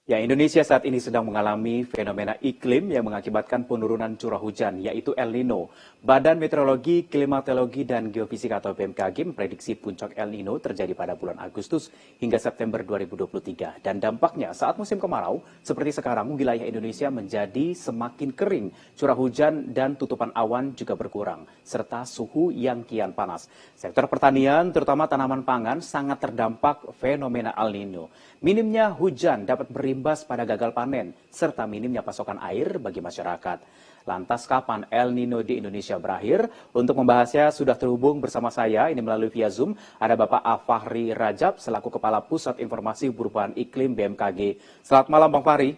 Ya, Indonesia saat ini sedang mengalami fenomena iklim yang mengakibatkan penurunan curah hujan, yaitu El Nino. Badan Meteorologi, Klimatologi, dan Geofisika atau BMKG memprediksi puncak El Nino terjadi pada bulan Agustus hingga September 2023. Dan dampaknya saat musim kemarau, seperti sekarang, wilayah Indonesia menjadi semakin kering, curah hujan dan tutupan awan juga berkurang, serta suhu yang kian panas. Sektor pertanian, terutama tanaman pangan, sangat terdampak fenomena El Nino. Minimnya hujan dapat berimbas pada gagal panen, serta minimnya pasokan air bagi masyarakat. Lantas kapan El Nino di Indonesia berakhir? Untuk membahasnya sudah terhubung bersama saya, ini melalui via Zoom, ada Bapak Afahri Rajab, selaku Kepala Pusat Informasi Perubahan Iklim BMKG. Selamat malam Bang Fahri.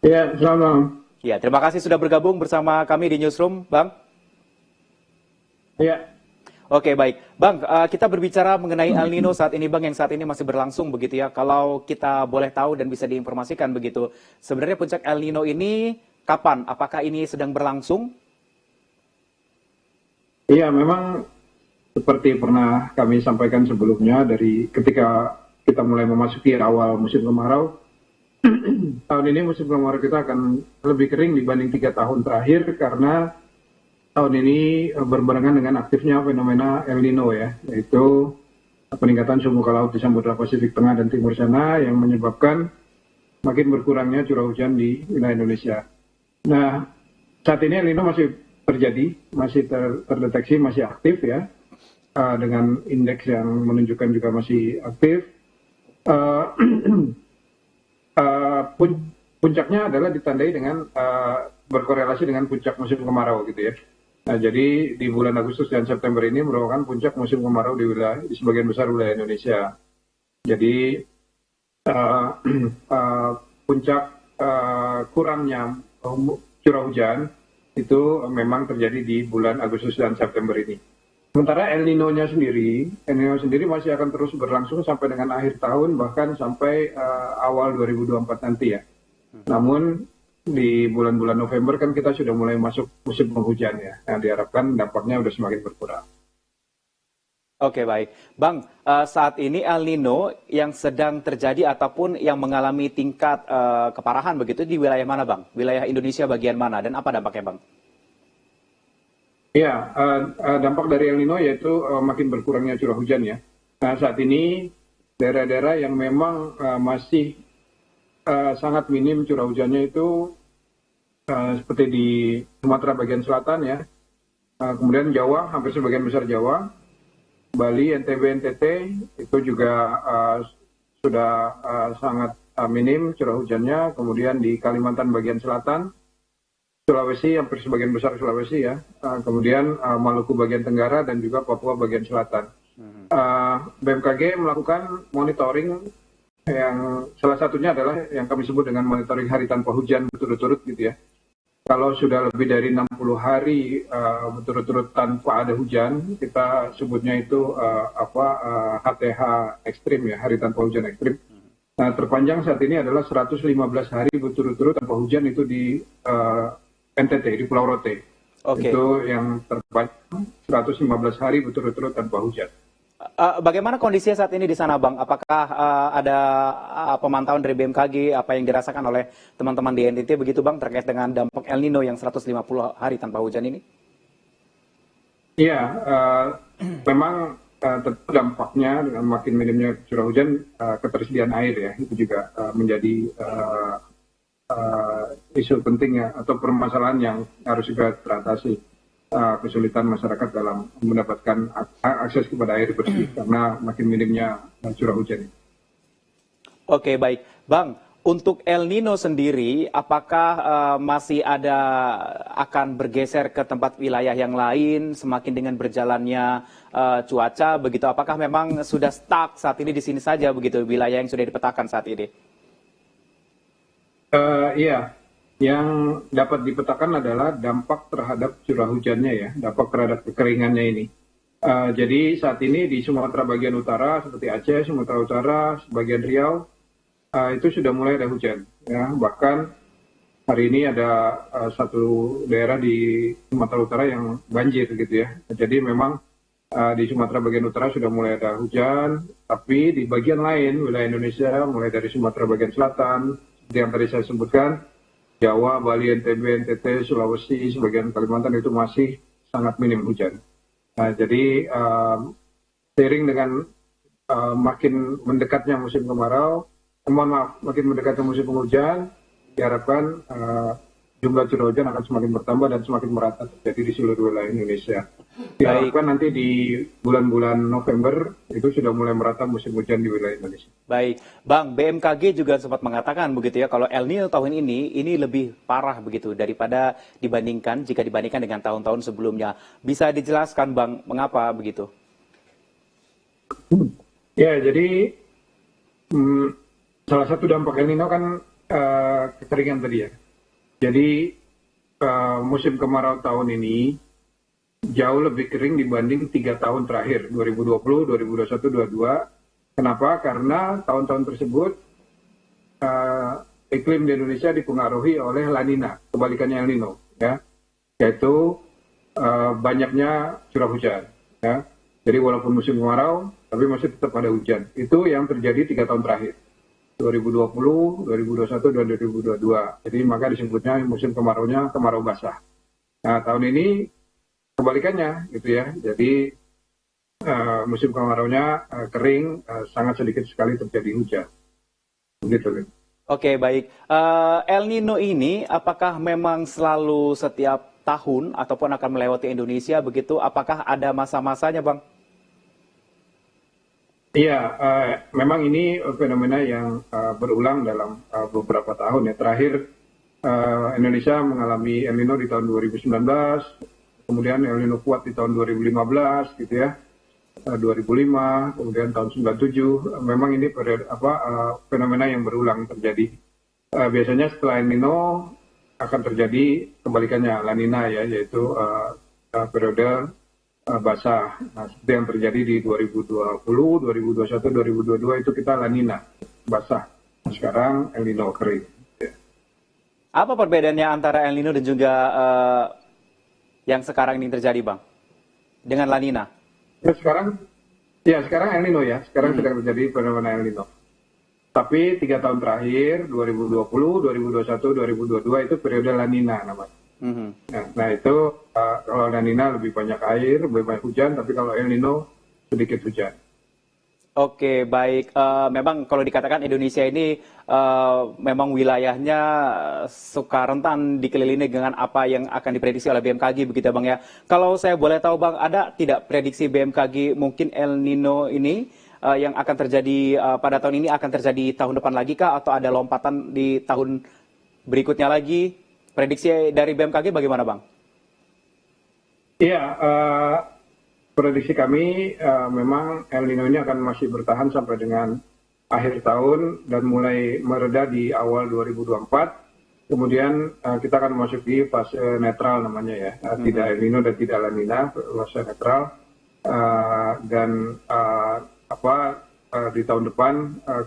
Ya, selamat malam. Ya, terima kasih sudah bergabung bersama kami di Newsroom, Bang. Ya. Oke, baik. Bang, kita berbicara mengenai El Nino saat ini, Bang, yang saat ini masih berlangsung begitu ya. Kalau kita boleh tahu dan bisa diinformasikan begitu, sebenarnya puncak El Nino ini kapan? Apakah ini sedang berlangsung? Iya, memang seperti pernah kami sampaikan sebelumnya, dari ketika kita mulai memasuki awal musim kemarau, tahun ini musim kemarau kita akan lebih kering dibanding 3 tahun terakhir karena tahun ini berbarengan dengan aktifnya fenomena El Nino ya, yaitu peningkatan suhu muka laut di Samudra Pasifik Tengah dan Timur sana yang menyebabkan makin berkurangnya curah hujan di wilayah Indonesia. Nah, saat ini El Nino masih terjadi, masih terdeteksi, masih aktif ya, dengan indeks yang menunjukkan juga masih aktif. Puncaknya adalah ditandai dengan berkorelasi dengan puncak musim kemarau gitu ya. Nah, jadi di bulan Agustus dan September ini merupakan puncak musim kemarau di sebagian besar wilayah Indonesia. Jadi puncak kurangnya curah hujan itu memang terjadi di bulan Agustus dan September ini. Sementara El Nino-nya sendiri masih akan terus berlangsung sampai dengan akhir tahun, bahkan sampai awal 2024 nanti ya. Namun di bulan-bulan November kan kita sudah mulai masuk musim penghujan ya. Nah, diharapkan dampaknya sudah semakin berkurang. Oke, baik. Bang, saat ini El Nino yang sedang terjadi ataupun yang mengalami tingkat keparahan begitu di wilayah mana, Bang? Wilayah Indonesia bagian mana dan apa dampaknya, Bang? Ya, dampak dari El Nino yaitu makin berkurangnya curah hujan ya. Nah, saat ini daerah-daerah yang memang masih sangat minim curah hujannya itu seperti di Sumatera bagian selatan ya, kemudian Jawa, hampir sebagian besar Jawa, Bali, NTB, NTT itu juga sudah sangat minim curah hujannya, kemudian di Kalimantan bagian selatan, Sulawesi, hampir sebagian besar Sulawesi ya, kemudian Maluku bagian tenggara dan juga Papua bagian selatan. BMKG melakukan monitoring yang salah satunya adalah yang kami sebut dengan monitoring hari tanpa hujan berturut-turut gitu ya. Kalau sudah lebih dari 60 hari berturut-turut tanpa ada hujan, kita sebutnya itu HTH ekstrim ya, hari tanpa hujan ekstrim. Nah, terpanjang saat ini adalah 115 hari berturut-turut tanpa hujan itu di NTT, di Pulau Rote. Okay. Itu yang terpanjang 115 hari berturut-turut tanpa hujan. Bagaimana kondisinya saat ini di sana, Bang? Apakah ada pemantauan dari BMKG, apa yang dirasakan oleh teman-teman di NTT begitu, Bang, terkait dengan dampak El Nino yang 150 hari tanpa hujan ini? Iya, memang tentu dampaknya dengan makin minimnya curah hujan, ketersediaan air ya, itu juga menjadi isu penting ya, atau permasalahan yang harus juga teratasi. Kesulitan masyarakat dalam mendapatkan akses kepada air bersih karena makin minimnya curah hujan. Oke, baik. Bang, untuk El Nino sendiri, apakah masih akan bergeser ke tempat wilayah yang lain semakin dengan berjalannya cuaca begitu? Apakah memang sudah stuck saat ini di sini saja begitu wilayah yang sudah dipetakan saat ini? Iya. Yang dapat dipetakan adalah dampak terhadap curah hujannya ya, dampak terhadap kekeringannya ini. Jadi saat ini di Sumatera bagian utara seperti Aceh, Sumatera Utara, sebagian Riau itu sudah mulai ada hujan. Ya. Bahkan hari ini ada satu daerah di Sumatera Utara yang banjir gitu ya. Jadi memang Di Sumatera bagian utara sudah mulai ada hujan, tapi di bagian lain wilayah Indonesia, mulai dari Sumatera bagian selatan, seperti yang tadi saya sebutkan, Jawa, Bali, NTB, NTT, Sulawesi, sebagian Kalimantan itu masih sangat minim hujan. Nah, jadi seiring dengan makin mendekatnya musim kemarau, makin mendekatnya musim penghujan, diharapkan jumlah curah hujan akan semakin bertambah dan semakin merata terjadi di seluruh wilayah Indonesia. Diharapkan nanti di bulan-bulan November itu sudah mulai merata musim hujan di wilayah Indonesia. Baik, Bang, BMKG juga sempat mengatakan begitu ya, kalau El Nino tahun ini lebih parah begitu daripada jika dibandingkan dengan tahun-tahun sebelumnya. Bisa dijelaskan, Bang, mengapa begitu? Ya, jadi salah satu dampak El Nino kan kekeringan tadi ya. Jadi musim kemarau tahun ini jauh lebih kering dibanding 3 tahun terakhir, 2020, 2021, 2022. Kenapa? Karena tahun-tahun tersebut iklim di Indonesia dipengaruhi oleh La Nina, kebalikannya El Nino, ya, yaitu banyaknya curah hujan. Ya. Jadi walaupun musim kemarau, tapi masih tetap ada hujan. Itu yang terjadi 3 tahun terakhir. 2020, 2021, dan 2022. Jadi maka disebutnya musim kemaraunya kemarau basah. Nah, tahun ini kebalikannya gitu ya. Jadi musim kemaraunya kering, sangat sedikit sekali terjadi hujan. Begitu. Oke, baik. El Nino ini apakah memang selalu setiap tahun ataupun akan melewati Indonesia begitu? Apakah ada masa-masanya, Bang? Iya, memang ini fenomena yang berulang dalam beberapa tahun ya. Terakhir Indonesia mengalami El Nino di tahun 2019, kemudian El Nino kuat di tahun 2015 gitu ya, 2005, kemudian tahun 97. Memang ini fenomena yang berulang terjadi. Biasanya setelah El Nino akan terjadi kebalikannya La Nina ya, yaitu periode basah. Nah, seperti yang terjadi di 2020, 2021, 2022 itu kita La Nina, basah. Nah, sekarang El Nino kering. Ya. Apa perbedaannya antara El Nino dan juga yang sekarang ini terjadi, Bang? Dengan La Nina? Sekarang El Nino ya. Sekarang sedang terjadi fenomena El Nino. Tapi 3 tahun terakhir, 2020, 2021, 2022 itu periode La Nina namanya. Nah itu kalau La Nina lebih banyak air, lebih banyak hujan, tapi kalau El Nino sedikit hujan. Oke, baik. Memang kalau dikatakan Indonesia ini memang wilayahnya suka rentan dikelilingi dengan apa yang akan diprediksi oleh BMKG begitu ya, Bang ya. Kalau saya boleh tahu, Bang, ada tidak prediksi BMKG mungkin El Nino ini yang akan terjadi pada tahun ini akan terjadi tahun depan lagi kah, atau ada lompatan di tahun berikutnya lagi? Prediksi dari BMKG bagaimana, Bang? Iya, prediksi kami memang El Nino ini akan masih bertahan sampai dengan akhir tahun dan mulai mereda di awal 2024. Kemudian kita akan memasuki fase netral namanya ya, tidak El Nino dan tidak La Nina, fase netral. Dan di tahun depan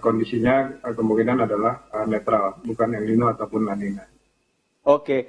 kondisinya kemungkinan adalah netral, bukan El Nino ataupun La Nina. Oke,